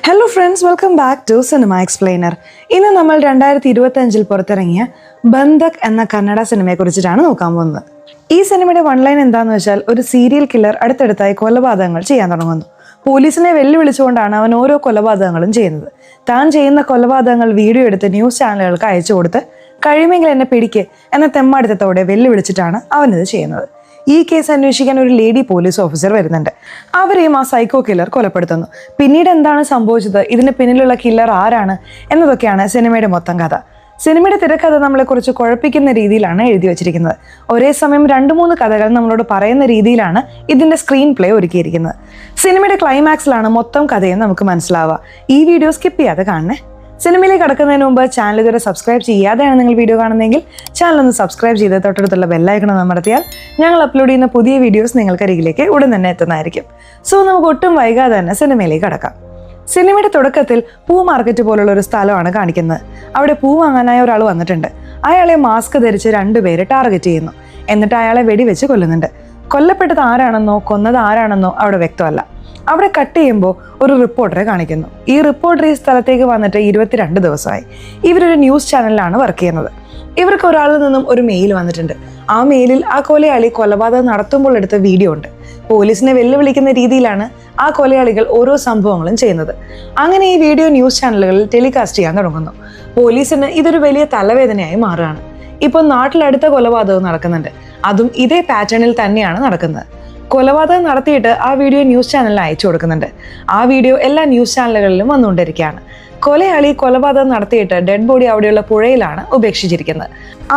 Hello friends, welcome back to cinema explainer. ഇന്ന് നമ്മൾ 2025 പുറത്തിറങ്ങിയ ബന്ധക് എന്ന കന്നഡ സിനിമയെ കുറിച്ചിട്ടാണ് നോക്കാൻ പോകുന്നത്. ഈ സിനിമയുടെ വൺലൈൻ എന്താണെന്ന് വെച്ചാൽ, ഒരു സീരിയൽ കില്ലർ അടുത്തടുത്തായി കൊലപാതകങ്ങൾ ചെയ്യാൻ തുടങ്ങുന്നു. പോലീസിനെ വെല്ലുവിളിച്ചുകൊണ്ടാണ് അവൻ ഓരോ കൊലപാതകങ്ങളും ചെയ്യുന്നത്. താൻ ചെയ്യുന്ന കൊലപാതകങ്ങൾ വീഡിയോ എടുത്ത് ന്യൂസ് ചാനലുകൾക്ക് അയച്ചു കൊടുത്ത് കഴിയുമെങ്കിൽ എന്നെ പിടിക്ക് എന്ന തെമ്മാടിത്തത്തോടെ വെല്ലുവിളിച്ചിട്ടാണ് അവനിത് ചെയ്യുന്നത്. ഈ കേസ് അന്വേഷിക്കാൻ ഒരു ലേഡി പോലീസ് ഓഫീസർ വരുന്നുണ്ട്. അവരെയും ആ സൈക്കോ കില്ലർ കൊലപ്പെടുത്തുന്നു. പിന്നീട് എന്താണ് സംഭവിച്ചത്, ഇതിന് പിന്നിലുള്ള കില്ലർ ആരാണ് എന്നതൊക്കെയാണ് സിനിമയുടെ മൊത്തം കഥ. സിനിമയുടെ തിരക്കഥ നമ്മളെ കുറിച്ച് കുഴപ്പിക്കുന്ന രീതിയിലാണ് എഴുതി വെച്ചിരിക്കുന്നത്. ഒരേ സമയം 2-3 കഥകൾ നമ്മളോട് പറയുന്ന രീതിയിലാണ് ഇതിന്റെ സ്ക്രീൻ പ്ലേ ഒരുക്കിയിരിക്കുന്നത്. സിനിമയുടെ ക്ലൈമാക്സിലാണ് മൊത്തം കഥയും നമുക്ക് മനസ്സിലാവുക. ഈ വീഡിയോ സ്കിപ്പ് ചെയ്യാതെ കാണണേ. സിനിമയിലേക്ക് കടക്കുന്നതിന് മുമ്പ് ചാനൽ ഇതുവരെ സബ്സ്ക്രൈബ് ചെയ്യാതെയാണ് നിങ്ങൾ വീഡിയോ കാണുന്നതെങ്കിൽ ചാനൽ ഒന്ന് സബ്സ്ക്രൈബ് ചെയ്ത് തൊട്ടടുത്തുള്ള ബെല്ലൈക്കൺ അമർത്തിയാൽ ഞങ്ങൾ അപ്ലോഡ് ചെയ്യുന്ന പുതിയ വീഡിയോസ് നിങ്ങൾക്ക് അരികിലേക്ക് ഉടൻ തന്നെ എത്തുന്നതായിരിക്കും. സോ നമുക്ക് ഒട്ടും വൈകാതെ തന്നെ സിനിമയിലേക്ക് കടക്കാം. സിനിമയുടെ തുടക്കത്തിൽ പൂ മാർക്കറ്റ് പോലുള്ള ഒരു സ്ഥലമാണ് കാണിക്കുന്നത്. അവിടെ പൂ വാങ്ങാനായ ഒരാൾ വന്നിട്ടുണ്ട്. അയാളെ മാസ്ക് ധരിച്ച് 2 പേര് ടാർഗറ്റ് ചെയ്യുന്നു. എന്നിട്ട് അയാളെ വെടിവെച്ച് കൊല്ലുന്നുണ്ട്. കൊല്ലപ്പെട്ടത് ആരാണെന്നോ കൊന്നത് ആരാണെന്നോ അവിടെ വ്യക്തമല്ല. അവിടെ കട്ട് ചെയ്യുമ്പോൾ ഒരു റിപ്പോർട്ടറെ കാണിക്കുന്നു. ഈ റിപ്പോർട്ടർ ഈ സ്ഥലത്തേക്ക് വന്നിട്ട് 22 ദിവസമായി. ഇവരൊരു ന്യൂസ് ചാനലിലാണ് വർക്ക് ചെയ്യുന്നത്. ഇവർക്ക് ഒരാളിൽ നിന്നും ഒരു മെയിൽ വന്നിട്ടുണ്ട്. ആ മെയിലിൽ ആ കൊലയാളി കൊലപാതകം നടത്തുമ്പോൾ എടുത്ത വീഡിയോ ഉണ്ട്. പോലീസിനെ വെല്ലുവിളിക്കുന്ന രീതിയിലാണ് ആ കൊലയാളികൾ ഓരോ സംഭവങ്ങളും ചെയ്യുന്നത്. അങ്ങനെ ഈ വീഡിയോ ന്യൂസ് ചാനലുകളിൽ ടെലികാസ്റ്റ് ചെയ്യാൻ തുടങ്ങുന്നു. പോലീസിന് ഇതൊരു വലിയ തലവേദനയായി മാറുകയാണ്. ഇപ്പോൾ നാട്ടിലടുത്ത കൊലപാതകം നടക്കുന്നുണ്ട്. അതും ഇതേ പാറ്റേണിൽ തന്നെയാണ് നടക്കുന്നത്. കൊലപാതകം നടത്തിയിട്ട് ആ വീഡിയോ ന്യൂസ് ചാനലിൽ അയച്ചു കൊടുക്കുന്നുണ്ട്. ആ വീഡിയോ എല്ലാ ന്യൂസ് ചാനലുകളിലും വന്നുകൊണ്ടിരിക്കുകയാണ്. കൊലയാളി കൊലപാതകം നടത്തിയിട്ട് ഡെഡ് ബോഡി അവിടെയുള്ള പുഴയിലാണ് ഉപേക്ഷിച്ചിരിക്കുന്നത്.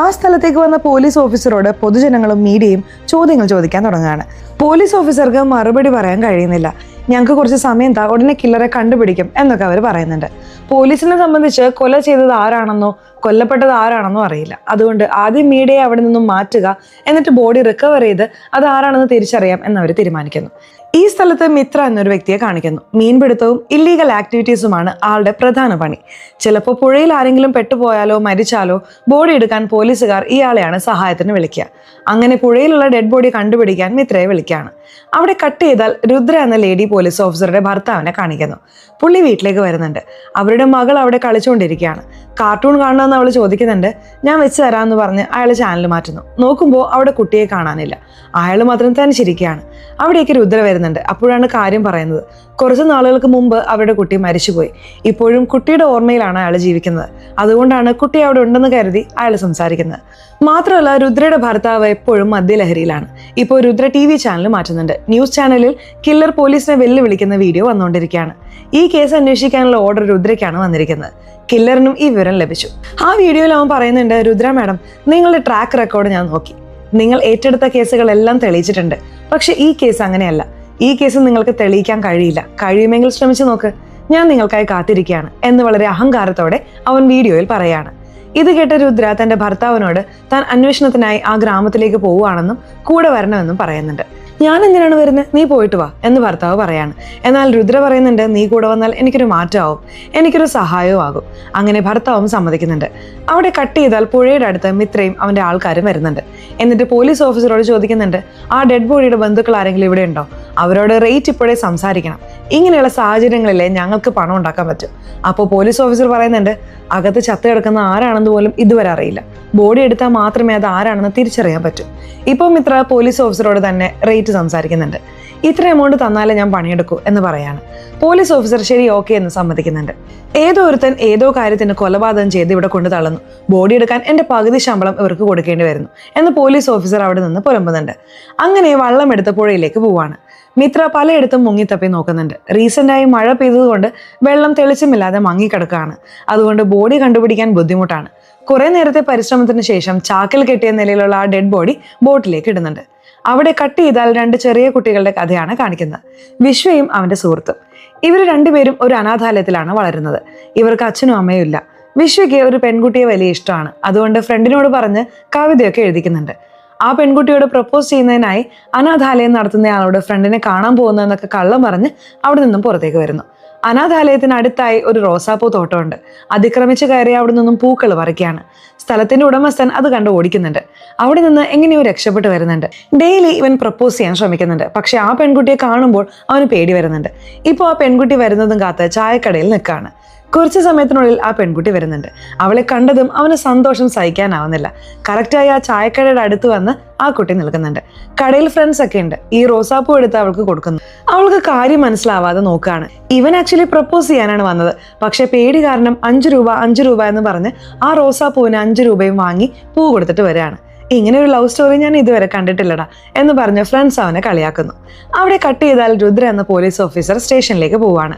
ആ സ്ഥലത്തേക്ക് വന്ന പോലീസ് ഓഫീസറോട് പൊതുജനങ്ങളും മീഡിയയും ചോദ്യങ്ങൾ ചോദിക്കാൻ തുടങ്ങുകയാണ്. പോലീസ് ഓഫീസർക്ക് മറുപടി പറയാൻ കഴിയുന്നില്ല. ഞങ്ങൾക്ക് കുറച്ച് സമയം താ, ഉടനെ കില്ലറെ കണ്ടുപിടിക്കും എന്നൊക്കെ അവർ പറയുന്നുണ്ട്. പോലീസിനെ സംബന്ധിച്ച് കൊല ചെയ്തത് ആരാണെന്നോ കൊല്ലപ്പെട്ടത് ആരാണെന്നോ അറിയില്ല. അതുകൊണ്ട് ആദ്യം മീഡിയയെ അവിടെ നിന്നും മാറ്റുക, എന്നിട്ട് ബോഡി റിക്കവർ ചെയ്ത് അത് ആരാണെന്ന് തിരിച്ചറിയാം എന്നവർ തീരുമാനിക്കുന്നു. ഈ സ്ഥലത്ത് മിത്ര എന്നൊരു വ്യക്തിയെ കാണിക്കുന്നു. മീൻപിടുത്തവും ഇല്ലീഗൽ ആക്ടിവിറ്റീസുമാണ് ആളുടെ പ്രധാന പണി. ചിലപ്പോൾ പുഴയിൽ ആരെങ്കിലും പെട്ടുപോയാലോ മരിച്ചാലോ ബോഡി എടുക്കാൻ പോലീസുകാർ ഇയാളെയാണ് സഹായത്തിന് വിളിക്കുക. അങ്ങനെ പുഴയിലുള്ള ഡെഡ് ബോഡി കണ്ടുപിടിക്കാൻ മിത്രയെ വിളിക്കുകയാണ്. അവിടെ കട്ട് ചെയ്താൽ രുദ്ര എന്ന ലേഡി പോലീസ് ഓഫീസറുടെ ഭർത്താവിനെ കാണിക്കുന്നു. പുള്ളി വീട്ടിലേക്ക് വരുന്നുണ്ട്. അവരുടെ മകൾ അവിടെ കളിച്ചുകൊണ്ടിരിക്കുകയാണ്. കാർട്ടൂൺ കാണണമെന്ന് അവൾ ചോദിക്കുന്നുണ്ട്. ഞാൻ വെച്ച് തരാമെന്ന് പറഞ്ഞ് അയാൾ ചാനൽ മാറ്റുന്നു. നോക്കുമ്പോൾ അവിടെ കുട്ടിയെ കാണാനില്ല. അയാൾ മാത്രം തനിച്ചിരിക്കുകയാണ്. അവിടേക്ക് രുദ്ര വരുന്നുണ്ട്. അപ്പോഴാണ് കാര്യം പറയുന്നത്. കുറച്ച് നാളുകൾക്ക് മുമ്പ് അവരുടെ കുട്ടി മരിച്ചുപോയി. ഇപ്പോഴും കുട്ടിയുടെ ഓർമ്മയിലാണ് അയാൾ ജീവിക്കുന്നത്. അതുകൊണ്ടാണ് കുട്ടി അവിടെ ഉണ്ടെന്ന് കരുതി അയാൾ സംസാരിക്കുന്നത്. മാത്രമല്ല, രുദ്രയുടെ ഭർത്താവ് എപ്പോഴും മദ്യലഹരിയിലാണ്. ഇപ്പോൾ രുദ്ര TV ചാനൽ മാറ്റുന്നുണ്ട്. ന്യൂസ് ചാനലിൽ കില്ലർ പോലീസിനെ വെല്ലുവിളിക്കുന്ന വീഡിയോ വന്നുകൊണ്ടിരിക്കുകയാണ്. ഈ കേസ് അന്വേഷിക്കാനുള്ള ഓർഡർ രുദ്രയ്ക്കാണ് വന്നിരിക്കുന്നത്. കില്ലറിനും ഈ വിവരം ലഭിച്ചു. ആ വീഡിയോയിൽ അവൻ പറയുന്നുണ്ട്, രുദ്ര മാഡം, നിങ്ങളുടെ ട്രാക്ക് റെക്കോർഡ് ഞാൻ നോക്കി. നിങ്ങൾ ഏറ്റെടുത്ത കേസുകളെല്ലാം തെളിയിച്ചിട്ടുണ്ട്. പക്ഷെ ഈ കേസ് അങ്ങനെയല്ല. ഈ കേസ് നിങ്ങൾക്ക് തെളിയിക്കാൻ കഴിയില്ല. കഴിയുമെങ്കിൽ ശ്രമിച്ചു നോക്ക്. ഞാൻ നിങ്ങൾക്കായി കാത്തിരിക്കുകയാണ് എന്ന് വളരെ അഹങ്കാരത്തോടെ അവൻ വീഡിയോയിൽ പറയാണ്. ഇത് കേട്ട രുദ്ര തന്റെ ഭർത്താവിനോട് താൻ അന്വേഷണത്തിനായി ആ ഗ്രാമത്തിലേക്ക് പോവുകയാണെന്നും കൂടെ വരണമെന്നും പറയുന്നുണ്ട്. ഞാൻ എന്തിനാണ് വരുന്നത്, നീ പോയിട്ട് വാ എന്ന് ഭർത്താവ് പറയാണ്. എന്നാൽ രുദ്ര പറയുന്നുണ്ട്, നീ കൂടെ വന്നാൽ എനിക്കൊരു മാറ്റമാവും, എനിക്കൊരു സഹായവും ആകും. അങ്ങനെ ഭർത്താവും സമ്മതിക്കുന്നുണ്ട്. അവിടെ കട്ട് ചെയ്താൽ പുഴയുടെ അടുത്ത് മിത്രയും അവന്റെ ആൾക്കാരും വരുന്നുണ്ട്. എന്നിട്ട് പോലീസ് ഓഫീസറോട് ചോദിക്കുന്നുണ്ട്, ആ ഡെഡ് ബോഡിയുടെ ബന്ധുക്കൾ ആരെങ്കിലും ഇവിടെ ഉണ്ടോ? അവരോട് റേറ്റ് ഇപ്പോഴേ സംസാരിക്കണം. ഇങ്ങനെയുള്ള സാഹചര്യങ്ങളിലെ ഞങ്ങൾക്ക് പണം ഉണ്ടാക്കാൻ പറ്റും. അപ്പോൾ പോലീസ് ഓഫീസർ പറയുന്നുണ്ട്, അകത്ത് ചത്ത് കിടക്കുന്ന ആരാണെന്ന് പോലും ഇതുവരെ അറിയില്ല. ബോഡി എടുത്താൽ മാത്രമേ അത് ആരാണെന്ന് തിരിച്ചറിയാൻ പറ്റൂ. ഇപ്പോൾ മിത്ര പോലീസ് ഓഫീസറോട് തന്നെ റേറ്റ് സംസാരിക്കുന്നുണ്ട്. ഇത്ര എമൗണ്ട് തന്നാലേ ഞാൻ പണിയെടുക്കൂ എന്ന് പറയാണ്. പോലീസ് ഓഫീസർ ശരി, ഓക്കെ എന്ന് സമ്മതിക്കുന്നുണ്ട്. ഏതോ ഒരുത്തൻ ഏതോ കാര്യത്തിന് കൊലപാതകം ചെയ്ത് ഇവിടെ കൊണ്ടു തള്ളുന്നു. ബോഡി എടുക്കാൻ എൻ്റെ പകുതി ശമ്പളം ഇവർക്ക് കൊടുക്കേണ്ടി വരുന്നു എന്ന് പോലീസ് ഓഫീസർ അവിടെ നിന്ന് പുലമ്പുന്നുണ്ട്. അങ്ങനെ വള്ളം എടുത്ത് പുഴയിലേക്ക് പോവാണ്. മിത്ര പലയിടത്തും മുങ്ങിത്തപ്പി നോക്കുന്നുണ്ട്. റീസെൻ്റായി മഴ പെയ്തതുകൊണ്ട് വെള്ളം തെളിച്ചമില്ലാതെ മങ്ങിക്കിടക്കുകയാണ്. അതുകൊണ്ട് ബോഡി കണ്ടുപിടിക്കാൻ ബുദ്ധിമുട്ടാണ്. കുറെ നേരത്തെ പരിശ്രമത്തിന് ശേഷം ചാക്കിൽ കെട്ടിയ നിലയിലുള്ള ആ ഡെഡ് ബോഡി ബോട്ടിലേക്ക് ഇടുന്നുണ്ട്. അവിടെ കട്ട് ചെയ്താൽ 2 ചെറിയ കുട്ടികളുടെ കഥയാണ് കാണിക്കുന്നത്. വിശ്വയും അവന്റെ സുഹൃത്തും. ഇവർ 2 പേരും ഒരു അനാഥാലയത്തിലാണ് വളരുന്നത്. ഇവർക്ക് അച്ഛനും അമ്മയും ഇല്ല. വിശ്വയ്ക്ക് ഒരു പെൺകുട്ടിയെ വലിയ ഇഷ്ടമാണ്. അതുകൊണ്ട് ഫ്രണ്ടിനോട് പറഞ്ഞ് കവിതയൊക്കെ എഴുതിക്കുന്നുണ്ട്. ആ പെൺകുട്ടിയോട് പ്രപ്പോസ് ചെയ്യുന്നതിനായി അനാഥാലയം നടത്തുന്നയാളോട് ഫ്രണ്ടിനെ കാണാൻ പോകുന്നതെന്നൊക്കെ കള്ളം പറഞ്ഞ് അവിടെ നിന്നും പുറത്തേക്ക് വരുന്നു. അനാഥാലയത്തിന് അടുത്തായി ഒരു റോസാപ്പൂ തോട്ടമുണ്ട്. അതിക്രമിച്ച് കയറി അവിടെ നിന്നും പൂക്കൾ പറിക്കുകയാണ്. സ്ഥലത്തിന്റെ ഉടമസ്ഥൻ അത് കണ്ട് ഓടിക്കുന്നുണ്ട്. അവിടെ നിന്ന് എങ്ങനെയോ രക്ഷപ്പെട്ട് വരുന്നുണ്ട്. ഡെയിലി ഇവൻ പ്രപ്പോസ് ചെയ്യാൻ ശ്രമിക്കുന്നുണ്ട്. പക്ഷെ ആ പെൺകുട്ടിയെ കാണുമ്പോൾ അവന് പേടി വരുന്നുണ്ട്. ഇപ്പോൾ ആ പെൺകുട്ടി വരുന്നതും കാത്ത് ചായക്കടയിൽ നിൽക്കുകയാണ്. കുറച്ച് സമയത്തിനുള്ളിൽ ആ പെൺകുട്ടി വരുന്നുണ്ട്. അവളെ കണ്ടതും അവന് സന്തോഷം സഹിക്കാനാവുന്നില്ല. കറക്റ്റായി ആ ചായക്കടയുടെ അടുത്ത് വന്ന് ആ കുട്ടി നിൽക്കുന്നുണ്ട്. കടയിൽ ഫ്രണ്ട്സ് ഒക്കെ ഉണ്ട്. ഈ റോസാപ്പൂ എടുത്ത് അവൾക്ക് കൊടുക്കുന്നു. അവൾക്ക് കാര്യം മനസ്സിലാവാതെ നോക്കുകയാണ്. ഇവൻ ആക്ച്വലി പ്രപ്പോസ് ചെയ്യാനാണ് വന്നത്. പക്ഷെ പേടി കാരണം 5 രൂപ എന്ന് പറഞ്ഞ് ആ റോസാപ്പൂവിന് 5 രൂപയും വാങ്ങി പൂ കൊടുത്തിട്ട് വരികയാണ്. ഇങ്ങനെ ഒരു ലവ് സ്റ്റോറി ഞാൻ ഇതുവരെ കണ്ടിട്ടില്ലടാ എന്ന് പറഞ്ഞ് ഫ്രണ്ട്സ് അവനെ കളിയാക്കുന്നു. അവിടെ കട്ട് ചെയ്താൽ രുദ്ര എന്ന പോലീസ് ഓഫീസർ സ്റ്റേഷനിലേക്ക് പോവാണ്.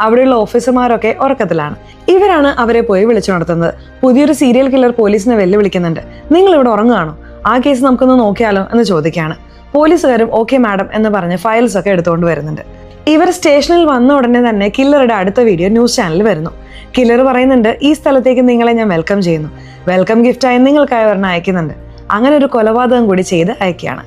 അവിടെയുള്ള ഓഫീസർമാരൊക്കെ ഉറക്കത്തിലാണ്. ഇവരാണ് അവരെ പോയി വിളിച്ചു നടത്തുന്നത്. പുതിയൊരു സീരിയൽ കില്ലർ പോലീസിനെ വെല്ലുവിളിക്കുന്നുണ്ട്. നിങ്ങൾ ഇവിടെ ഉറങ്ങുകയാണോ? ആ കേസ് നമുക്കൊന്ന് നോക്കിയാലോ എന്ന് ചോദിക്കുകയാണ്. പോലീസുകാരും ഓക്കെ മാഡം എന്ന് പറഞ്ഞ് ഫയൽസ് ഒക്കെ എടുത്തുകൊണ്ട് വരുന്നുണ്ട്. ഇവർ സ്റ്റേഷനിൽ വന്ന ഉടനെ തന്നെ കില്ലറുടെ അടുത്ത വീഡിയോ ന്യൂസ് ചാനലിൽ വരുന്നു. കില്ലർ പറയുന്നുണ്ട്, ഈ സ്ഥലത്തേക്ക് നിങ്ങളെ ഞാൻ വെൽക്കം ചെയ്യുന്നു. വെൽക്കം ഗിഫ്റ്റായി നിങ്ങൾക്കായി ഒരെണ്ണം അയക്കുന്നുണ്ട്. അങ്ങനെ ഒരു കൊലപാതകം കൂടി ചെയ്ത് അയക്കുകയാണ്.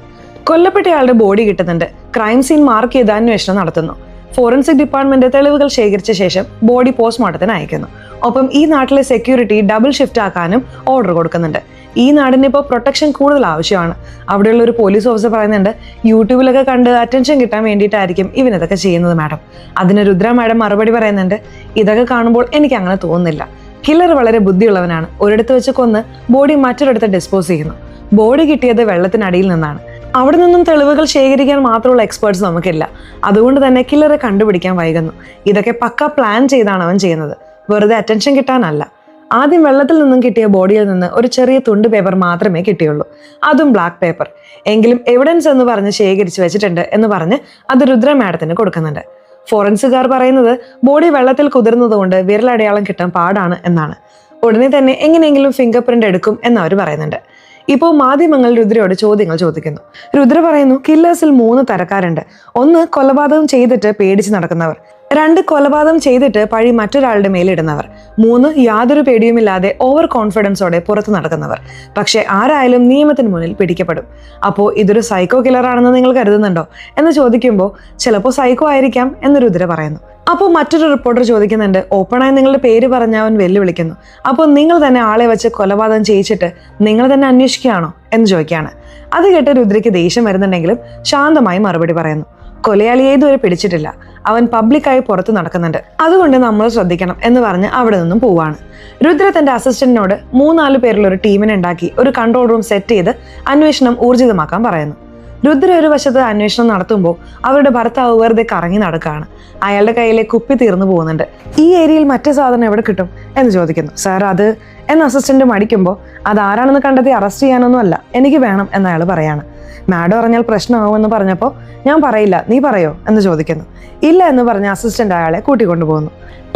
കൊല്ലപ്പെട്ടയാളുടെ ബോഡി കിട്ടുന്നുണ്ട്. ക്രൈം സീൻ മാർക്ക് ചെയ്ത് അന്വേഷണം നടത്തുന്നു. ഫോറൻസിക് ഡിപ്പാർട്ട്മെന്റ് തെളിവുകൾ ശേഖരിച്ച ശേഷം ബോഡി പോസ്റ്റ്മോർട്ടത്തിന് അയക്കുന്നു. ഒപ്പം ഈ നാട്ടിലെ സെക്യൂരിറ്റി ഡബിൾ ഷിഫ്റ്റ് ആക്കാനും ഓർഡർ കൊടുക്കുന്നുണ്ട്. ഈ നാടിന് ഇപ്പോൾ പ്രൊട്ടക്ഷൻ കൂടുതൽ ആവശ്യമാണ്. അവിടെയുള്ള ഒരു പോലീസ് ഓഫീസർ പറയുന്നുണ്ട്, യൂട്യൂബിലൊക്കെ കണ്ട് അറ്റൻഷൻ കിട്ടാൻ വേണ്ടിയിട്ടായിരിക്കും ഇവനിതൊക്കെ ചെയ്യുന്നത് മാഡം. അതിന് രുദ്ര മാഡം മറുപടി പറയുന്നുണ്ട്, ഇതൊക്കെ കാണുമ്പോൾ എനിക്ക് അങ്ങനെ തോന്നുന്നില്ല. കില്ലർ വളരെ ബുദ്ധിയുള്ളവനാണ്. ഒരിടത്ത് വെച്ച് കൊന്ന് ബോഡി മറ്റൊരിടത്ത് ഡിസ്പോസ് ചെയ്യുന്നു. ബോഡി കിട്ടിയത് വെള്ളത്തിനടിയിൽ നിന്നാണ്. അവിടെ നിന്നും തെളിവുകൾ ശേഖരിക്കാൻ മാത്രമുള്ള എക്സ്പേർട്സ് നമുക്കില്ല. അതുകൊണ്ട് തന്നെ കില്ലറെ കണ്ടുപിടിക്കാൻ വൈകുന്നു. ഇതൊക്കെ പക്ക പ്ലാൻ ചെയ്താണ് അവൻ ചെയ്യുന്നത്, വെറുതെ അറ്റൻഷൻ കിട്ടാനല്ല. ആദ്യം വെള്ളത്തിൽ നിന്നും കിട്ടിയ ബോഡിയിൽ നിന്ന് ഒരു ചെറിയ തുണ്ട് പേപ്പർ മാത്രമേ കിട്ടിയുള്ളൂ, അതും ബ്ലാക്ക് പേപ്പർ. എങ്കിലും എവിഡൻസ് എന്ന് പറഞ്ഞ് ശേഖരിച്ച് വെച്ചിട്ടുണ്ട് എന്ന് പറഞ്ഞ് അത് രുദ്ര മാഡത്തിന് കൊടുക്കുന്നുണ്ട്. ഫോറൻസിക്കാർ പറയുന്നത് ബോഡി വെള്ളത്തിൽ കുതിർന്നതുകൊണ്ട് വിരലടയാളം കിട്ടാൻ പാടാണ് എന്നാണ്. ഉടനെ തന്നെ എങ്ങനെയെങ്കിലും ഫിംഗർ പ്രിന്റ് എടുക്കും എന്നവർ പറയുന്നുണ്ട്. ഇപ്പോൾ മാധ്യമങ്ങൾ രുദ്രയോട് ചോദ്യങ്ങൾ ചോദിക്കുന്നു. രുദ്ര പറയുന്നു, കില്ലേഴ്സിൽ 3 തരക്കാരുണ്ട്. 1 കൊലപാതകം ചെയ്തിട്ട് പേടിച്ച് നടക്കുന്നവർ, 2 കൊലപാതകം ചെയ്തിട്ട് പഴി മറ്റൊരാളുടെ മേലിടുന്നവർ, 3 യാതൊരു പേടിയുമില്ലാതെ ഓവർ കോൺഫിഡൻസോടെ പുറത്ത് നടക്കുന്നവർ. പക്ഷെ ആരായാലും നിയമത്തിന് മുന്നിൽ പിടിക്കപ്പെടും. അപ്പോൾ ഇതൊരു സൈക്കോ കില്ലറാണെന്ന് നിങ്ങൾ കരുതുന്നുണ്ടോ എന്ന് ചോദിക്കുമ്പോൾ ചിലപ്പോൾ സൈക്കോ ആയിരിക്കാം എന്ന് രുദ്ര പറയുന്നു. അപ്പോൾ മറ്റൊരു റിപ്പോർട്ടർ ചോദിക്കുന്നുണ്ട്, ഓപ്പണായി നിങ്ങളുടെ പേര് പറഞ്ഞ് അവൻ വെല്ലുവിളിക്കുന്നു. അപ്പോൾ നിങ്ങൾ തന്നെ ആളെ വെച്ച് കൊലപാതകം ചെയ്യിച്ചിട്ട് നിങ്ങൾ തന്നെ അന്വേഷിക്കുകയാണോ എന്ന് ചോദിക്കുകയാണ്. അത് കേട്ട് രുദ്രയ്ക്ക് ദേഷ്യം വരുന്നുണ്ടെങ്കിലും ശാന്തമായി മറുപടി പറയുന്നു, കൊലയാളിയെ ഇതുവരെ പിടിച്ചിട്ടില്ല, അവൻ പബ്ലിക്കായി പുറത്ത് നടക്കുന്നുണ്ട്, അതുകൊണ്ട് നമ്മൾ ശ്രദ്ധിക്കണം എന്ന് പറഞ്ഞ് അവിടെ നിന്നും പോവാണ്. രുദ്ര തന്റെ അസിസ്റ്റന്റിനോട് 3-4 പേരുള്ള ഒരു ടീമിനെ ഉണ്ടാക്കി ഒരു കൺട്രോൾ റൂം സെറ്റ് ചെയ്ത് അന്വേഷണം ഊർജിതമാക്കാൻ പറയുന്നു. രുദ്ര ഒരു വശത്ത് അന്വേഷണം നടത്തുമ്പോൾ അവരുടെ ഭർത്താവ് വെറുതെ കറങ്ങി നടക്കുകയാണ്. അയാളുടെ കയ്യിലെ കുപ്പി തീർന്നു പോകുന്നുണ്ട്. ഈ ഏരിയയിൽ മറ്റേ സാധനം എവിടെ കിട്ടും എന്ന് ചോദിക്കുന്നു. സാർ അത് എന്ന് അസിസ്റ്റന്റ് മടിക്കുമ്പോൾ, അത് ആരാണെന്ന് കണ്ടെത്തി അറസ്റ്റ് ചെയ്യാനൊന്നും അല്ല, എനിക്ക് വേണം എന്ന് അയാൾ പറയാണ്. മാഡം അറിഞ്ഞാൽ പ്രശ്നമാവുമെന്ന് പറഞ്ഞപ്പോൾ, ഞാൻ പറയില്ല, നീ പറയോ എന്ന് ചോദിക്കുന്നു. ഇല്ല എന്ന് പറഞ്ഞ അസിസ്റ്റന്റ് അയാളെ കൂട്ടിക്കൊണ്ടുപോകുന്നു.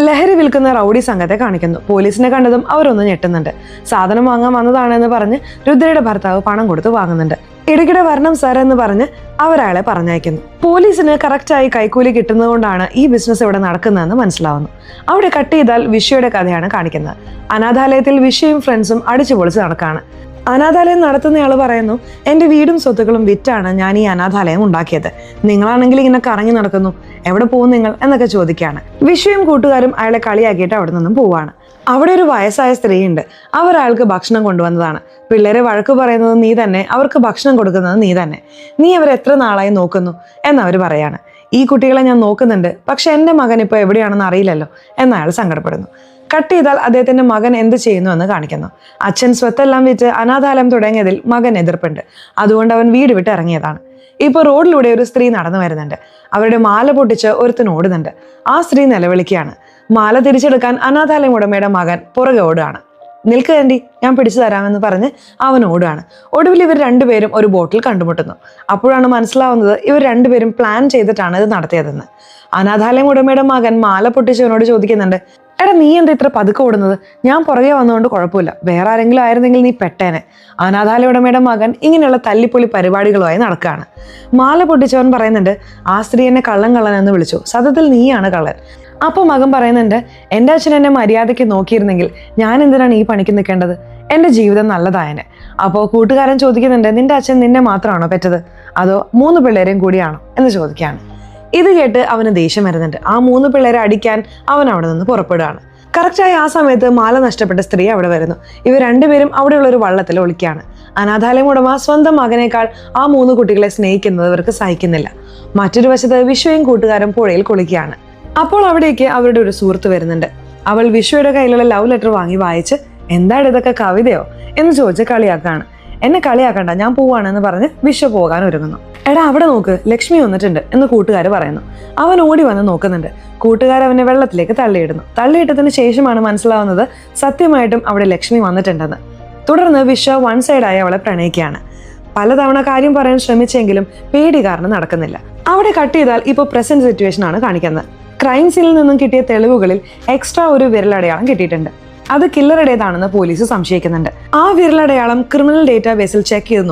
ലഹരി വിൽക്കുന്ന റൗഡി സംഘത്തെ കാണിക്കുന്നു. പോലീസിനെ കണ്ടതും അവരൊന്ന് ഞെട്ടുന്നുണ്ട്. സാധനം വാങ്ങാൻ വന്നതാണെന്ന് പറഞ്ഞ് രുദ്രയുടെ ഭർത്താവ് പണം കൊടുത്ത് വാങ്ങുന്നുണ്ട്. ഇടയ്ക്കിടെ വരണം സാർ എന്ന് പറഞ്ഞ് അവരയാളെ പറഞ്ഞയക്കുന്നു. പോലീസിന് കറക്റ്റായി കൈക്കൂലി കിട്ടുന്നതുകൊണ്ടാണ് ഈ ബിസിനസ് ഇവിടെ നടക്കുന്നതെന്ന് മനസ്സിലാവുന്നു. അവിടെ കട്ട് ചെയ്താൽ വിഷയുടെ കഥയാണ് കാണിക്കുന്നത്. അനാഥാലയത്തിൽ വിഷയും ഫ്രണ്ട്സും അടിച്ചുപൊളിച്ച് നടക്കുകയാണ്. അനാഥാലയം നടത്തുന്നയാൾ പറയുന്നു, എൻ്റെ വീടും സ്വത്തുക്കളും വിറ്റാണ് ഞാൻ ഈ അനാഥാലയം ഉണ്ടാക്കിയത്. നിങ്ങളാണെങ്കിൽ ഇങ്ങനെ കറങ്ങി നടക്കുന്നു, എവിടെ പോകും നിങ്ങൾ എന്നൊക്കെ ചോദിക്കുകയാണ്. വിഷയും കൂട്ടുകാരും അയാളെ കളിയാക്കിയിട്ട് അവിടെ നിന്നും പോവാണ്. അവിടെ ഒരു വയസ്സായ സ്ത്രീയുണ്ട്. അവർ അയാൾക്ക് ഭക്ഷണം കൊണ്ടുവന്നതാണ്. പിള്ളേരെ വഴക്ക് പറയുന്നത് നീ തന്നെ, അവർക്ക് ഭക്ഷണം കൊടുക്കുന്നത് നീ തന്നെ. നീ അവരെ എത്ര നാളായി നോക്കുന്നു എന്നവർ പറയാണ്. ഈ കുട്ടികളെ ഞാൻ നോക്കുന്നുണ്ട്, പക്ഷെ എൻ്റെ മകൻ ഇപ്പോൾ എവിടെയാണെന്ന് അറിയില്ലല്ലോ എന്നയാൾ സങ്കടപ്പെടുന്നു. കട്ട് ചെയ്താൽ അദ്ദേഹത്തിന്റെ മകൻ എന്ത് ചെയ്യുന്നു എന്ന് കാണിക്കുന്നു. അച്ഛൻ സ്വത്തെല്ലാം വിറ്റ് അനാഥാലയം തുടങ്ങിയതിൽ മകൻ എതിർപ്പുണ്ട്. അതുകൊണ്ട് അവൻ വീട് വിട്ട് ഇറങ്ങിയതാണ്. ഇപ്പോൾ റോഡിലൂടെ ഒരു സ്ത്രീ നടന്നു വരുന്നുണ്ട്. അവരുടെ മാല പൊട്ടിച്ച് ഒരുത്തൻ ഓടുന്നുണ്ട്. ആ സ്ത്രീ നിലവിളിക്കുകയാണ്. മാല തിരിച്ചെടുക്കാൻ അനാഥാലയം ഉടമയുടെ മകൻ പുറകെ ഓടുകയാണ്. നിൽക്ക് ആൻറ്റി, ഞാൻ പിടിച്ചു തരാമെന്ന് പറഞ്ഞ് അവൻ ഓടുകയാണ്. ഒടുവിൽ ഇവർ രണ്ടുപേരും ഒരു ബോട്ടിൽ കണ്ടുമുട്ടുന്നു. അപ്പോഴാണ് മനസ്സിലാവുന്നത് ഇവർ രണ്ടുപേരും പ്ലാൻ ചെയ്തിട്ടാണ് ഇത് നടത്തിയതെന്ന്. അനാഥാലയം ഉടമയുടെ മകൻ മാല പൊട്ടിച്ചവനോട് ചോദിക്കുന്നുണ്ട്, എടാ നീ എന്താ ഇത്ര പതുക്കെ ഓടുന്നത്? ഞാൻ പുറകെ വന്നതുകൊണ്ട് കുഴപ്പമില്ല, വേറെ ആരെങ്കിലും ആയിരുന്നെങ്കിൽ നീ പെട്ടേനെ. അനാഥാലയ ഉടമയുടെ മകൻ ഇങ്ങനെയുള്ള തല്ലിപ്പൊളി പരിപാടികളുമായി നടക്കുകയാണ്. മാല പൊട്ടിച്ചവൻ പറയുന്നുണ്ട്, ആ സ്ത്രീ എന്നെ കള്ളൻ എന്ന് വിളിച്ചു, സത്യത്തിൽ നീയാണ് കള്ളൻ. അപ്പോൾ മകൻ പറയുന്നുണ്ട്, എൻ്റെ അച്ഛൻ എന്നെ മര്യാദയ്ക്ക് നോക്കിയിരുന്നെങ്കിൽ ഞാൻ എന്തിനാണ് ഈ പണിക്ക് നിൽക്കേണ്ടത്? എൻ്റെ ജീവിതം നല്ലതായനെ. അപ്പോൾ കൂട്ടുകാരൻ ചോദിക്കുന്നുണ്ട്, നിന്റെ അച്ഛൻ നിന്നെ മാത്രമാണോ പെറ്റത്, അതോ 3 പിള്ളേരെയും കൂടിയാണോ എന്ന് ചോദിക്കുകയാണ്. ഇത് കേട്ട് അവന് ദേഷ്യം വരുന്നുണ്ട്. ആ 3 പിള്ളേരെ അടിക്കാൻ അവൻ അവിടെ നിന്ന് പുറപ്പെടുകയാണ്. കറക്റ്റായി ആ സമയത്ത് മാല നഷ്ടപ്പെട്ട സ്ത്രീ അവിടെ വരുന്നു. ഇവർ രണ്ടുപേരും അവിടെയുള്ള ഒരു വള്ളത്തിൽ ഒളിക്കുകയാണ്. അനാഥാലയം ഉടമ സ്വന്തം മകനേക്കാൾ ആ 3 കുട്ടികളെ സ്നേഹിക്കുന്നത് ഇവർക്ക് സഹിക്കുന്നില്ല. മറ്റൊരു വശത്ത് വിശ്വയും കൂട്ടുകാരും പുഴയിൽ കുളിക്കുകയാണ്. അപ്പോൾ അവിടേക്ക് അവരുടെ ഒരു സുഹൃത്ത് വരുന്നുണ്ട്. അവൾ വിശ്വയുടെ കയ്യിലുള്ള ലവ് ലെറ്റർ വാങ്ങി വായിച്ച് എന്താണ് ഇതൊക്കെ കവിതയോ എന്ന് ചോദിച്ച് കളിയാക്കാണ്. എന്നെ കളിയാക്കണ്ട, ഞാൻ പോവാണെന്ന് പറഞ്ഞ് വിശ്വ പോകാൻ ഒരുങ്ങുന്നു. എടാ അവിടെ നോക്ക്, ലക്ഷ്മി വന്നിട്ടുണ്ട് എന്ന് കൂട്ടുകാർ പറയുന്നു. അവൻ ഓടി വന്ന് നോക്കുന്നുണ്ട്. കൂട്ടുകാർ അവനെ വെള്ളത്തിലേക്ക് തള്ളിയിടുന്നു. തള്ളിയിട്ടതിന് ശേഷമാണ് മനസ്സിലാവുന്നത് സത്യമായിട്ടും അവിടെ ലക്ഷ്മി വന്നിട്ടുണ്ടെന്ന്. തുടർന്ന് വിശ്വ വൺ സൈഡായി അവളെ പ്രണയിക്കുകയാണ്. പലതവണ കാര്യം പറയാൻ ശ്രമിച്ചെങ്കിലും പേടി കാരണം നടക്കുന്നില്ല. അവിടെ കട്ട് ചെയ്താൽ ഇപ്പോൾ പ്രസന്റ് സിറ്റുവേഷൻ ആണ് കാണിക്കുന്നത്. ക്രൈം സീനിൽ നിന്നും കിട്ടിയ തെളിവുകളിൽ എക്സ്ട്രാ ഒരു വിരലടയാളം കിട്ടിയിട്ടുണ്ട്. അത് കില്ലറുടേതാണെന്ന് പോലീസ് സംശയിക്കുന്നുണ്ട്. ആ വിരലടയാളം ക്രിമിനൽ ഡേറ്റാബേസിൽ ചെക്ക് ചെയ്ത്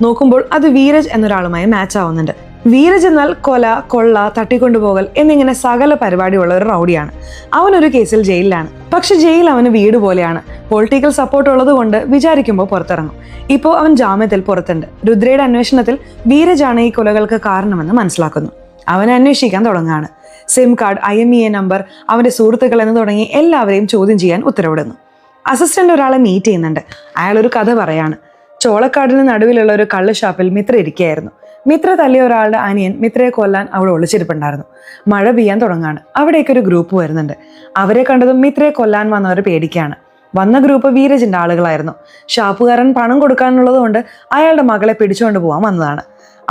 നോക്കുമ്പോൾ അത് വീരജ് എന്നൊരാളുമായി മാച്ച് ആവുന്നുണ്ട്. വീരജ് എന്നാൽ കൊല, കൊള്ള, തട്ടിക്കൊണ്ടുപോകൽ എന്നിങ്ങനെ സകല പരിപാടിയുള്ള ഒരു റൗഡിയാണ്. അവനൊരു കേസിൽ ജയിലിലാണ്. പക്ഷെ ജയിൽ അവന് വീട് പോലെയാണ്. പൊളിറ്റിക്കൽ സപ്പോർട്ട് ഉള്ളത് കൊണ്ട് വിചാരിക്കുമ്പോൾ പുറത്തിറങ്ങും. ഇപ്പോൾ അവൻ ജാമ്യത്തിൽ പുറത്തുണ്ട്. രുദ്രയുടെ അന്വേഷണത്തിൽ വീരജാണ് ഈ കൊലകൾക്ക് കാരണമെന്ന് മനസ്സിലാക്കുന്നു. അവനെ അന്വേഷിക്കാൻ തുടങ്ങുകയാണ്. സിം കാർഡ്, IMEI നമ്പർ, അവന്റെ സുഹൃത്തുക്കൾ എന്ന് തുടങ്ങി എല്ലാവരെയും ചോദ്യം ചെയ്യാൻ ഉത്തരവിടുന്നു. അസിസ്റ്റന്റ് ഒരാളെ മീറ്റ് ചെയ്യുന്നുണ്ട്. അയാൾ ഒരു കഥ പറയാണ്. ചോളക്കാടിന് നടുവിലുള്ള ഒരു കള്ള് ഷാപ്പിൽ മിത്ര ഇരിക്കുകയായിരുന്നു. മിത്ര തല്ലിയ ഒരാളുടെ അനിയൻ മിത്രയെ കൊല്ലാൻ അവിടെ ഒളിച്ചിരിപ്പുണ്ടായിരുന്നു. മഴ പെയ്യാൻ തുടങ്ങാണ്. അവിടേക്കൊരു ഗ്രൂപ്പ് വരുന്നുണ്ട്. അവരെ കണ്ടതും മിത്രയെ കൊല്ലാൻ വന്നവർ പേടിക്കുകയാണ്. വന്ന ഗ്രൂപ്പ് വീരജിന്റെ ആളുകളായിരുന്നു. ഷാപ്പുകാരൻ പണം കൊടുക്കാനുള്ളത് കൊണ്ട് അയാളുടെ മകളെ പിടിച്ചുകൊണ്ട് പോകാൻ വന്നതാണ്.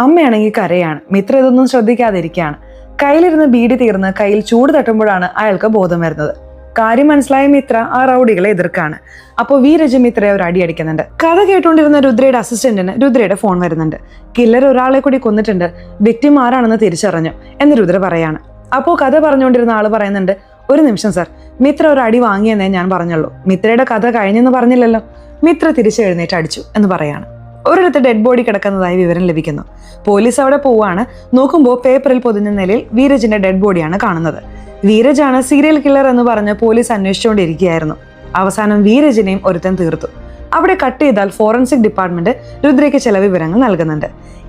അമ്മയാണെങ്കിൽ കരയാണ്. മിത്ര ഇതൊന്നും ശ്രദ്ധിക്കാതിരിക്കുകയാണ്. കയ്യിലിരുന്ന് ബീഡി തീർന്ന് കയ്യിൽ ചൂട് തട്ടുമ്പോഴാണ് അയാൾക്ക് ബോധം വരുന്നത്. കാര്യം മനസ്സിലായ മിത്ര ആ റൗഡികളെ എതിർക്കാണ്. അപ്പോൾ വീരജ് മിത്രയെ ഒരു അടി അടിക്കുന്നുണ്ട്. കഥ കേട്ടുകൊണ്ടിരുന്ന രുദ്രയുടെ അസിസ്റ്റന്റിന് രുദ്രയുടെ ഫോൺ വരുന്നുണ്ട്. കില്ലർ ഒരാളെ കൂടി കൊന്നിട്ടുണ്ട്, വിക്ടിം ആരാണെന്ന് തിരിച്ചറിഞ്ഞു എന്ന് രുദ്ര പറയാണ്. അപ്പോൾ കഥ പറഞ്ഞുകൊണ്ടിരുന്ന ആള് പറയുന്നുണ്ട്, ഒരു നിമിഷം സർ, മിത്ര ഒരു അടി വാങ്ങിയെന്നേ ഞാൻ പറഞ്ഞുള്ളൂ. മിത്രയുടെ കഥ കഴിഞ്ഞെന്ന് പറഞ്ഞില്ലല്ലോ. മിത്ര തിരിച്ചു എഴുന്നേറ്റ് അടിച്ചു എന്ന് പറയാണ്. ഒരിടത്ത് ഡെഡ് ബോഡി കിടക്കുന്നതായി വിവരം ലഭിക്കുന്നു. പോലീസ് അവിടെ പോവാണ്. നോക്കുമ്പോൾ പേപ്പറിൽ പൊതിഞ്ഞ നിലയിൽ വീരജിന്റെ ഡെഡ് ബോഡിയാണ് കാണുന്നത്. വീരജാണ് സീരിയൽ കില്ലർ എന്ന് പറഞ്ഞ് പോലീസ് അന്വേഷിച്ചുകൊണ്ടിരിക്കുകയായിരുന്നു. അവസാനം വീരജിനെയും ഒരുത്തൻ തീർത്തു. അവിടെ കട്ട് ചെയ്താൽ ഫോറൻസിക് ഡിപ്പാർട്ട്മെന്റ് രുദ്രയ്ക്ക് ചില വിവരങ്ങൾ നൽകുന്നുണ്ട്.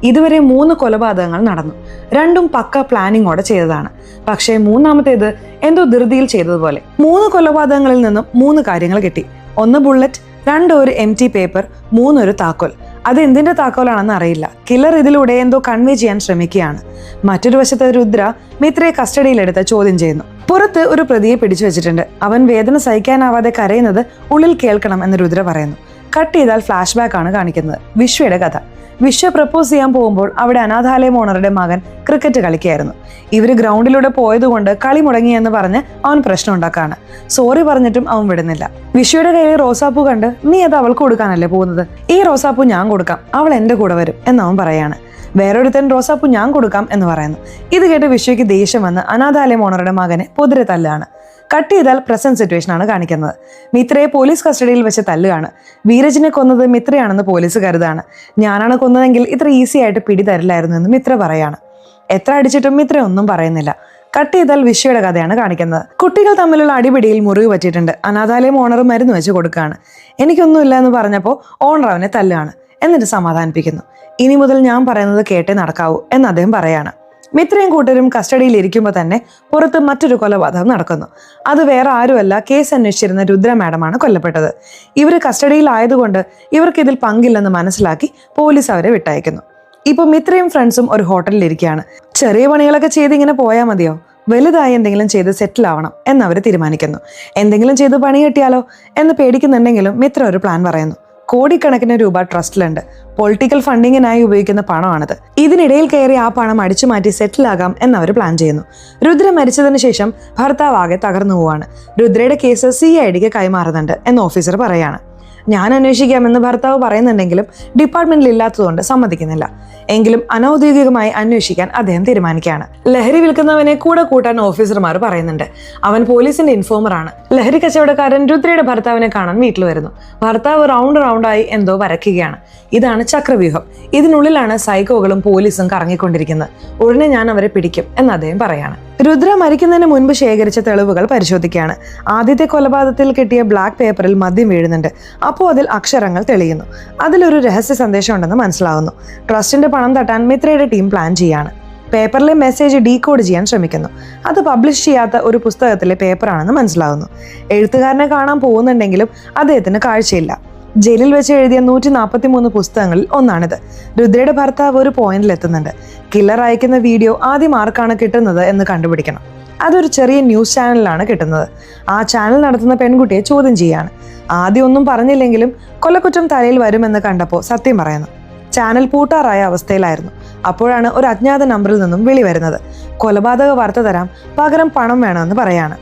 ഇതുവരെ 3 കൊലപാതകങ്ങൾ നടന്നു. 2ഉം പക്ക പ്ലാനിങ്ങോടെ ചെയ്തതാണ്. പക്ഷേ മൂന്നാമത്തേത് എന്തോ ധൃതിയിൽ ചെയ്തതുപോലെ. 3 കൊലപാതകങ്ങളിൽ നിന്നും 3 കാര്യങ്ങൾ കിട്ടി. 1 ബുള്ളറ്റ്, 2 ഒരു empty പേപ്പർ, 3 ഒരു താക്കോൽ. അത് എന്തിന്റെ താക്കോലാണെന്ന് അറിയില്ല. കില്ലർ ഇതിലൂടെ എന്തോ കൺവേ ചെയ്യാൻ ശ്രമിക്കുകയാണ്. മറ്റൊരു വശത്ത് രുദ്ര മിത്രയെ കസ്റ്റഡിയിലെടുത്ത് ചോദ്യം ചെയ്യുന്നു. പുറത്ത് ഒരു പ്രതിയെ പിടിച്ചു വെച്ചിട്ടുണ്ട്. അവൻ വേദന സഹിക്കാനാവാതെ കരയുന്നത് ഉള്ളിൽ കേൾക്കണം എന്ന് രുദ്ര പറയുന്നു. കട്ട് ചെയ്താൽ ഫ്ലാഷ് ബാക്ക് ആണ് കാണിക്കുന്നത്. വിശ്വയുടെ കഥ. വിശ്വ പ്രപ്പോസ് ചെയ്യാൻ പോകുമ്പോൾ അവിടെ അനാഥാലയം ഓണറുടെ മകൻ ക്രിക്കറ്റ് കളിക്കുകയായിരുന്നു. ഇവര് ഗ്രൗണ്ടിലൂടെ പോയതുകൊണ്ട് കളി മുടങ്ങിയെന്ന് പറഞ്ഞ് അവൻ പ്രശ്നം ഉണ്ടാക്കാണ്. സോറി പറഞ്ഞിട്ടും അവൻ വിടുന്നില്ല. വിശ്വയുടെ കയ്യിൽ റോസാപ്പൂ കണ്ട്, നീ അത് അവൾക്ക് കൊടുക്കാനല്ലേ പോകുന്നത്? ഈ റോസാപ്പൂ ഞാൻ കൊടുക്കാം, അവൾ എന്റെ കൂടെ വരും എന്നവൻ പറയാണ്. വേറൊരുത്തൻ റോസാപ്പൂ ഞാൻ കൊടുക്കാം എന്ന് പറയുന്നു. ഇത് കേട്ട് വിശ്വയ്ക്ക് ദേഷ്യം വന്ന് അനാഥാലയം ഓണറുടെ മകനെ പൊതിരെ തല്ലാണ്. കട്ട് ചെയ്താൽ പ്രസന്റ് സിറ്റുവേഷൻ ആണ് കാണിക്കുന്നത്. മിത്രയെ പോലീസ് കസ്റ്റഡിയിൽ വെച്ച് തല്ലുകയാണ്. വീരജിനെ കൊന്നത് മിത്രയാണെന്ന് പോലീസ് കരുതാണ്. ഞാനാണ് കൊന്നതെങ്കിൽ ഇത്ര ഈസി ആയിട്ട് പിടി തരില്ലായിരുന്നു എന്ന് മിത്ര പറയാണ്. എത്ര അടിച്ചിട്ടും മിത്ര ഒന്നും പറയുന്നില്ല. കട്ട് ചെയ്താൽ വിശ്വയുടെ കഥയാണ് കാണിക്കുന്നത്. കുട്ടികൾ തമ്മിലുള്ള അടിപിടിയിൽ മുറിവ് പറ്റിയിട്ടുണ്ട്. അനാഥാലയം ഓണർ മരുന്ന് വെച്ച് കൊടുക്കുകയാണ്. എനിക്കൊന്നുമില്ല എന്ന് പറഞ്ഞപ്പോൾ ഓണർ അവനെ തല്ലുകയാണ്. എന്നിട്ട് സമാധാനിപ്പിക്കുന്നു. ഇനി മുതൽ ഞാൻ പറയുന്നത് കേട്ടേ നടക്കാവൂ എന്ന് അദ്ദേഹം പറയാണ്. മിത്രയും കൂട്ടരും കസ്റ്റഡിയിൽ ഇരിക്കുമ്പോൾ തന്നെ പുറത്ത് മറ്റൊരു കൊലപാതകം നടക്കുന്നു. അത് വേറെ ആരുമല്ല, കേസ് അന്വേഷിച്ചിരുന്ന രുദ്ര മാഡമാണ് കൊല്ലപ്പെട്ടത്. ഇവർ കസ്റ്റഡിയിലായതുകൊണ്ട് ഇവർക്ക് ഇതിൽ പങ്കില്ലെന്ന് മനസ്സിലാക്കി പോലീസ് അവരെ വിട്ടയക്കുന്നു. ഇപ്പൊ മിത്രയും ഫ്രണ്ട്സും ഒരു ഹോട്ടലിൽ ഇരിക്കുകയാണ്. ചെറിയ പണികളൊക്കെ ചെയ്ത് ഇങ്ങനെ പോയാൽ മതിയോ? വലുതായി എന്തെങ്കിലും ചെയ്ത് സെറ്റിൽ ആവണം എന്നവർ തീരുമാനിക്കുന്നു. എന്തെങ്കിലും ചെയ്ത് പണി കിട്ടിയാലോ എന്ന് പേടിക്കുന്നുണ്ടെങ്കിലും മിത്ര ഒരു പ്ലാൻ പറയുന്നു. കോടിക്കണക്കിന് രൂപ ട്രസ്റ്റിലുണ്ട്. പൊളിറ്റിക്കൽ ഫണ്ടിങ്ങിനായി ഉപയോഗിക്കുന്ന പണമാണത്. ഇതിനിടയിൽ കയറി ആ പണം അടിച്ചു മാറ്റി സെറ്റിലാകാം എന്നവർ പ്ലാൻ ചെയ്യുന്നു. രുദ്ര മരിച്ചതിന് ശേഷം ഭർത്താവ് ആകെ തകർന്നു പോവാണ്. രുദ്രയുടെ കേസ് CIDക്ക് കൈമാറുന്നുണ്ട് എന്ന് ഓഫീസർ പറയാണ്. ഞാൻ അന്വേഷിക്കാമെന്ന് ഭർത്താവ് പറയുന്നുണ്ടെങ്കിലും ഡിപ്പാർട്ട്മെന്റിൽ ഇല്ലാത്തതുകൊണ്ട് സമ്മതിക്കുന്നില്ല. എങ്കിലും അനൗദ്യോഗികമായി അന്വേഷിക്കാൻ അദ്ദേഹം തീരുമാനിക്കുകയാണ്. ലഹരി വിൽക്കുന്നവനെ കൂടെ കൂട്ടാൻ ഓഫീസർമാർ പറയുന്നുണ്ട്. അവൻ പോലീസിന്റെ ഇൻഫോമറാണ്. ലഹരി കച്ചവടക്കാരൻ രുദ്രയുടെ ഭർത്താവിനെ കാണാൻ വീട്ടിൽ വരുന്നു. ഭർത്താവ് റൗണ്ടായി എന്തോ വരയ്ക്കുകയാണ്. ഇതാണ് ചക്രവ്യൂഹം. ഇതിനുള്ളിലാണ് സൈക്കോകളും പോലീസും കറങ്ങിക്കൊണ്ടിരിക്കുന്നത്. ഉടനെ ഞാൻ അവരെ പിടിക്കും എന്ന് അദ്ദേഹം പറയാണ്. രുദ്ര മരിക്കുന്നതിന് മുൻപ് ശേഖരിച്ച തെളിവുകൾ പരിശോധിക്കുകയാണ്. ആദ്യത്തെ കൊലപാതകത്തിൽ കിട്ടിയ ബ്ലാക്ക് പേപ്പറിൽ മദ്യം വീഴുന്നുണ്ട്. അപ്പോൾ അതിൽ അക്ഷരങ്ങൾ തെളിയുന്നു. അതിലൊരു രഹസ്യ സന്ദേശം ഉണ്ടെന്ന് മനസ്സിലാവുന്നു. ട്രസ്റ്റിന്റെ പണം തട്ടാൻ മിത്രയുടെ ടീം പ്ലാൻ ചെയ്യാണ്. പേപ്പറിലെ മെസ്സേജ് ഡീകോഡ് ചെയ്യാൻ ശ്രമിക്കുന്നു. അത് പബ്ലിഷ് ചെയ്യാത്ത ഒരു പുസ്തകത്തിലെ പേപ്പറാണെന്ന് മനസ്സിലാവുന്നു. എഴുത്തുകാരനെ കാണാൻ പോകുന്നുണ്ടെങ്കിലും അദ്ദേഹത്തിന് കാഴ്ചയില്ല. ജയിലിൽ വെച്ച് എഴുതിയ 143 പുസ്തകങ്ങളിൽ ഒന്നാണിത്. രുദ്രയുടെ ഭർത്താവ് ഒരു പോയിന്റിൽ എത്തുന്നുണ്ട്. കില്ലർ അയക്കുന്ന വീഡിയോ ആദ്യം ആർക്കാണ് കിട്ടുന്നത് എന്ന് കണ്ടുപിടിക്കണം. അതൊരു ചെറിയ ന്യൂസ് ചാനലിലാണ് കിട്ടുന്നത്. ആ ചാനൽ നടത്തുന്ന പെൺകുട്ടിയെ ചോദ്യം ചെയ്യാണ്. ആദ്യം ഒന്നും പറഞ്ഞില്ലെങ്കിലും കൊലക്കുറ്റം തലയിൽ വരുമെന്ന് കണ്ടപ്പോൾ സത്യം പറയുന്നു. ചാനൽ പൂട്ടാറായ അവസ്ഥയിലായിരുന്നു. അപ്പോഴാണ് ഒരു അജ്ഞാത നമ്പറിൽ നിന്നും വിളി വരുന്നത്. കൊലപാതക വാർത്ത തരാം, പകരം പണം വേണമെന്ന് പറയാണ്.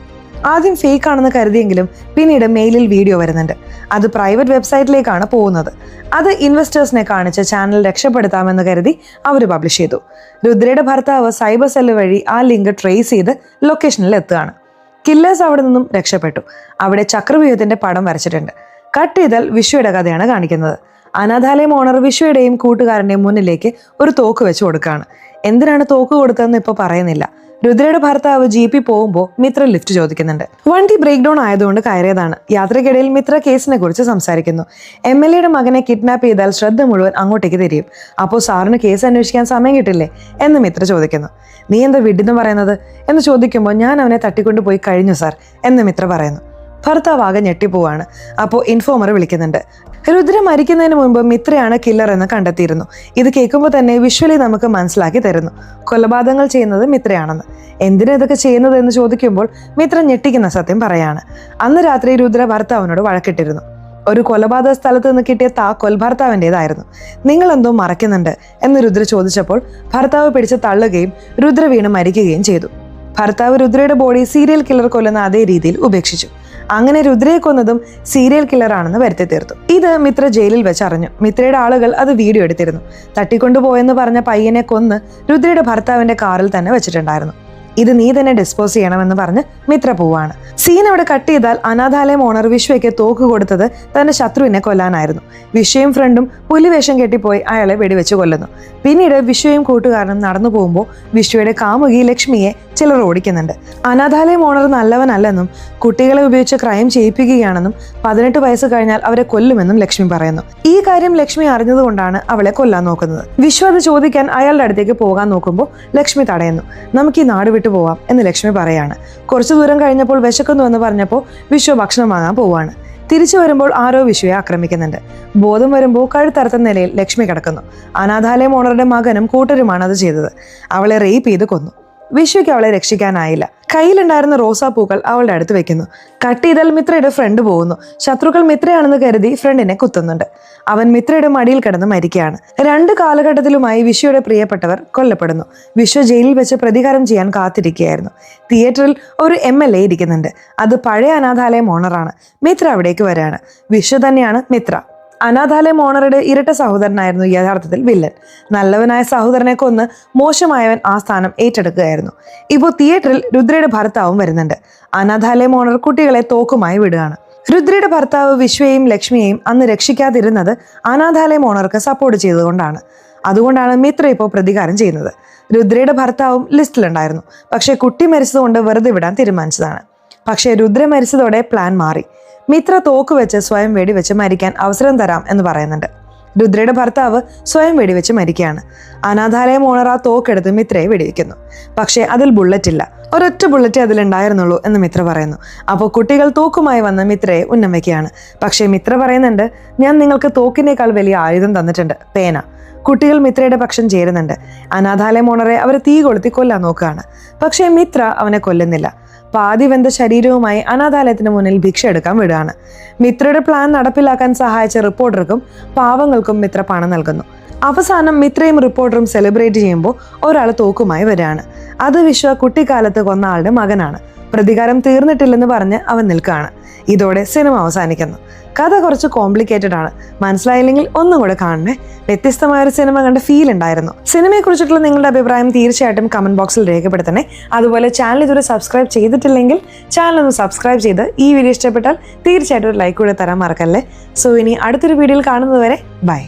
ആദ്യം ഫേക്ക് ആണെന്ന് കരുതിയെങ്കിലും പിന്നീട് മെയിലിൽ വീഡിയോ വരുന്നുണ്ട്. അത് പ്രൈവറ്റ് വെബ്സൈറ്റിലേക്കാണ് പോകുന്നത്. അത് ഇൻവെസ്റ്റേഴ്സിനെ കാണിച്ച് ചാനൽ രക്ഷപ്പെടുത്താമെന്ന് കരുതി അവർ പബ്ലിഷ് ചെയ്തു. രുദ്രയുടെ ഭർത്താവ് സൈബർ സെല്ല് വഴി ആ ലിങ്ക് ട്രേസ് ചെയ്ത് ലൊക്കേഷനിൽ എത്തുകയാണ്. കില്ലേഴ്സ് അവിടെ നിന്നും രക്ഷപ്പെട്ടു. അവിടെ ചക്രവ്യൂഹത്തിന്റെ പടം വരച്ചിട്ടുണ്ട്. കട്ട് ചെയ്താൽ വിശ്വയുടെ കഥയാണ് കാണിക്കുന്നത്. അനാഥാലയം ഓണർ വിശ്വയുടെയും കൂട്ടുകാരന്റെയും മുന്നിലേക്ക് ഒരു തോക്ക് വെച്ച് കൊടുക്കുകയാണ്. എന്തിനാണ് തോക്ക് കൊടുത്തതെന്ന് ഇപ്പോൾ പറയുന്നില്ല. രുദ്രയുടെ ഭർത്താവ് ജീപ്പിൽ പോകുമ്പോൾ മിത്ര ലിഫ്റ്റ് ചോദിക്കുന്നുണ്ട്. വണ്ടി ബ്രേക്ക് ഡൗൺ ആയതുകൊണ്ട് കയറിയതാണ്. യാത്രക്കിടയിൽ മിത്ര കേസിനെ കുറിച്ച് സംസാരിക്കുന്നു. MLAയുടെ മകനെ കിഡ്നാപ്പ് ചെയ്താൽ ശ്രദ്ധ മുഴുവൻ അങ്ങോട്ടേക്ക് തിരിയും. അപ്പോൾ സാറിന് കേസ് അന്വേഷിക്കാൻ സമയം കിട്ടില്ലേ എന്ന് മിത്ര ചോദിക്കുന്നു. നീ എന്താ വിഡിന്ന് പറയുന്നത് എന്ന് ചോദിക്കുമ്പോൾ ഞാൻ അവനെ തട്ടിക്കൊണ്ടുപോയി കഴിഞ്ഞു സാർ എന്ന് മിത്ര പറയുന്നു. ഭർത്താവ് ആകെ ഞെട്ടിപ്പോവാണ്. അപ്പോൾ ഇൻഫോമർ വിളിക്കുന്നുണ്ട്. രുദ്ര മരിക്കുന്നതിന് മുൻപ് മിത്രയാണ് കില്ലർ എന്ന് കണ്ടെത്തിയിരുന്നു. ഇത് കേൾക്കുമ്പോൾ തന്നെ വിഷ്വലി നമുക്ക് മനസ്സിലാക്കി തരുന്നു കൊലപാതകങ്ങൾ ചെയ്യുന്നത് മിത്രയാണെന്ന്. എന്തിനാ ഇതൊക്കെ ചെയ്യുന്നത് എന്ന് ചോദിക്കുമ്പോൾ മിത്ര ഞെട്ടിക്കുന്ന സത്യം പറയാണ്. അന്ന് രാത്രി രുദ്ര ഭർത്താവിനോട് വഴക്കിട്ടിരുന്നു. ഒരു കൊലപാതക സ്ഥലത്ത് നിന്ന് കിട്ടിയ താക്കോൽ ഭർത്താവിൻ്റെതായിരുന്നു. നിങ്ങൾ എന്തോ മറയ്ക്കുന്നുണ്ട് എന്ന് രുദ്ര ചോദിച്ചപ്പോൾ ഭർത്താവ് പിടിച്ച് തള്ളുകയും രുദ്ര വീണ് മരിക്കുകയും ചെയ്തു. ഭർത്താവ് രുദ്രയുടെ ബോഡി സീരിയൽ കില്ലർ കൊല്ലുന്ന അതേ രീതിയിൽ ഉപേക്ഷിച്ചു. അങ്ങനെ രുദ്രയെ കൊന്നതും സീരിയൽ കില്ലർ ആണെന്ന് വരുത്തി തീർത്തു. ഇത് മിത്ര ജയിലിൽ വെച്ച് അറിഞ്ഞു. മിത്രയുടെ ആളുകൾ അത് വീഡിയോ എടുത്തിരുന്നു. തട്ടിക്കൊണ്ടുപോയെന്ന് പറഞ്ഞ പയ്യനെ കൊന്ന് രുദ്രയുടെ ഭർത്താവിന്റെ കാറിൽ തന്നെ വെച്ചിട്ടുണ്ടായിരുന്നു. ഇത് നീ തന്നെ ഡിസ്പോസ് ചെയ്യണമെന്ന് പറഞ്ഞ് മിത്ര പോവാണ്. സീൻ അവിടെ കട്ട് ചെയ്താൽ അനാഥാലയം ഓണർ വിശ്വയ്ക്ക് തോക്ക് കൊടുത്തത് തന്റെ ശത്രുവിനെ കൊല്ലാനായിരുന്നു. വിശ്വയും ഫ്രണ്ടും പുലിവേഷം കെട്ടിപ്പോയി അയാളെ വെടിവെച്ച് കൊല്ലുന്നു. പിന്നീട് വിശ്വയും കൂട്ടുകാരനും നടന്നു പോകുമ്പോൾ വിശ്വയുടെ കാമുകി ലക്ഷ്മിയെ ചിലർ ഓടിക്കുന്നുണ്ട്. അനാഥാലയം ഓണർ നല്ലവനല്ലെന്നും കുട്ടികളെ ഉപയോഗിച്ച് ക്രൈം ചെയ്യിപ്പിക്കുകയാണെന്നും 18 വയസ്സ് കഴിഞ്ഞാൽ അവരെ കൊല്ലുമെന്നും ലക്ഷ്മി പറയുന്നു. ഈ കാര്യം ലക്ഷ്മി അറിഞ്ഞതുകൊണ്ടാണ് അവളെ കൊല്ലാൻ നോക്കുന്നത്. വിശ്വ അത് ചോദിക്കാൻ അയാളുടെ അടുത്തേക്ക് പോകാൻ നോക്കുമ്പോൾ ലക്ഷ്മി തടയുന്നു. നമുക്ക് ഈ നാട് വിട്ടു പോവാം എന്ന് ലക്ഷ്മി പറയാണ്. കുറച്ചു ദൂരം കഴിഞ്ഞപ്പോൾ വിശക്കുന്നു എന്ന് പറഞ്ഞപ്പോൾ വിശ്വ ഭക്ഷണം വാങ്ങാൻ പോവാണ്. തിരിച്ചു വരുമ്പോൾ ആരോ വിശ്വയെ ആക്രമിക്കുന്നുണ്ട്. ബോധം വരുമ്പോൾ കഴുത്തറുത്ത നിലയിൽ ലക്ഷ്മി കിടക്കുന്നു. അനാഥാലയം ഓണറുടെ മകനും കൂട്ടരുമാണ് അത് ചെയ്തത്. അവളെ റേപ്പ് ചെയ്ത് കൊന്നു. വിശ്വയ്ക്ക് അവളെ രക്ഷിക്കാനായില്ല. കയ്യിലുണ്ടായിരുന്ന റോസാപ്പൂക്കൾ അവളുടെ അടുത്ത് വെക്കുന്നു. കട്ട് ചെയ്താൽ മിത്രയുടെ ഫ്രണ്ട് പോകുന്നു. ശത്രുക്കൾ മിത്രയാണെന്ന് കരുതി ഫ്രണ്ടിനെ കുത്തുന്നുണ്ട്. അവൻ മിത്രയുടെ മടിയിൽ കിടന്ന് മരിക്കുകയാണ്. 2 കാലഘട്ടത്തിലുമായി വിശ്വയുടെ പ്രിയപ്പെട്ടവർ കൊല്ലപ്പെടുന്നു. വിശ്വ ജയിലിൽ വെച്ച് പ്രതികാരം ചെയ്യാൻ കാത്തിരിക്കുകയായിരുന്നു. തിയേറ്ററിൽ ഒരു MLA ഇരിക്കുന്നുണ്ട്. അത് പഴയ അനാഥാലയം ഓണറാണ്. മിത്ര അവിടേക്ക് വരികയാണ്. വിശ്വ തന്നെയാണ് മിത്ര. അനാഥാലയം ഓണറുടെ ഇരട്ട സഹോദരനായിരുന്നു യഥാർത്ഥത്തിൽ വില്ലൻ. നല്ലവനായ സഹോദരനെ കൊന്ന് മോശമായവൻ ആ സ്ഥാനം ഏറ്റെടുക്കുകയായിരുന്നു. ഇപ്പോൾ തിയേറ്ററിൽ രുദ്രയുടെ ഭർത്താവും വരുന്നുണ്ട്. അനാഥാലയം ഓണർ കുട്ടികളെ തോക്കുമായി വിടുകയാണ്. രുദ്രയുടെ ഭർത്താവ് വിശ്വയെയും ലക്ഷ്മിയെയും അന്ന് രക്ഷിക്കാതിരുന്നത് അനാഥാലയം ഓണർക്ക് സപ്പോർട്ട് ചെയ്തുകൊണ്ടാണ്. അതുകൊണ്ടാണ് മിത്ര ഇപ്പോൾ പ്രതികാരം ചെയ്യുന്നത്. രുദ്രയുടെ ഭർത്താവും ലിസ്റ്റിലുണ്ടായിരുന്നു. പക്ഷെ കുട്ടി മരിച്ചതുകൊണ്ട് വെറുതെ വിടാൻ തീരുമാനിച്ചതാണ്. പക്ഷേ രുദ്ര മരിച്ചതോടെ പ്ലാൻ മാറി. മിത്ര തോക്ക് വെച്ച് സ്വയം വെടിവെച്ച് മരിക്കാൻ അവസരം തരാം എന്ന് പറയുന്നുണ്ട്. രുദ്രയുടെ ഭർത്താവ് സ്വയം വെടിവെച്ച് മരിക്കുകയാണ്. അനാഥാലയം ഓണർ ആ തോക്കെടുത്ത് മിത്രയെ വെടിവെക്കുന്നു. പക്ഷേ അതിൽ ബുള്ളറ്റ് ഇല്ല. ഒരൊറ്റ ബുള്ളറ്റ് അതിലുണ്ടായിരുന്നുള്ളൂ എന്ന് മിത്ര പറയുന്നു. അപ്പോൾ കുട്ടികൾ തോക്കുമായി വന്ന് മിത്രയെ ഉന്നം വയ്ക്കുകയാണ്. പക്ഷേ മിത്ര പറയുന്നുണ്ട്, ഞാൻ നിങ്ങൾക്ക് തോക്കിനേക്കാൾ വലിയ ആയുധം തന്നിട്ടുണ്ട്, പേന. കുട്ടികൾ മിത്രയുടെ പക്ഷം ചേരുന്നുണ്ട്. അനാഥാലയം ഓണറെ അവർ തീ കൊളുത്തി കൊല്ലാൻ നോക്കുകയാണ്. പക്ഷേ മിത്ര അവനെ കൊല്ലുന്നില്ല. പാതി വെന്ത ശരീരവുമായി അനാഥാലയത്തിന് മുന്നിൽ ഭിക്ഷ എടുക്കാൻ വിടുകയാണ്. മിത്രയുടെ പ്ലാൻ നടപ്പിലാക്കാൻ സഹായിച്ച റിപ്പോർട്ടർക്കും പാവങ്ങൾക്കും മിത്ര പണം നൽകുന്നു. അവസാനം മിത്രയും റിപ്പോർട്ടറും സെലിബ്രേറ്റ് ചെയ്യുമ്പോൾ ഒരാൾ തോക്കുമായി വരികയാണ്. അത് വിശ്വ കുട്ടിക്കാലത്ത് കൊന്ന ആളുടെ മകനാണ്. പ്രതികാരം തീർന്നിട്ടില്ലെന്ന് പറഞ്ഞ് അവൻ നിൽക്കുകയാണ്. ഇതോടെ സിനിമ അവസാനിക്കുന്നു. കഥ കുറച്ച് കോംപ്ലിക്കേറ്റഡ് ആണ്. മനസ്സിലായില്ലെങ്കിൽ ഒന്നും കൂടെ കാണണേ. വ്യത്യസ്തമായൊരു സിനിമ കണ്ട ഫീൽ ഉണ്ടായിരുന്നു. സിനിമയെക്കുറിച്ചിട്ടുള്ള നിങ്ങളുടെ അഭിപ്രായം തീർച്ചയായിട്ടും കമന്റ് ബോക്സിൽ രേഖപ്പെടുത്തണേ. അതുപോലെ ചാനൽ ഇതുവരെ സബ്സ്ക്രൈബ് ചെയ്തിട്ടില്ലെങ്കിൽ ചാനൽ ഒന്ന് സബ്സ്ക്രൈബ് ചെയ്ത് ഈ വീഡിയോ ഇഷ്ടപ്പെട്ടാൽ തീർച്ചയായിട്ടും ഒരു ലൈക്ക് കൂടെ തരാൻ മറക്കല്ലേ. സോ ഇനി അടുത്തൊരു വീഡിയോയിൽ കാണുന്നത് വരെ ബൈ.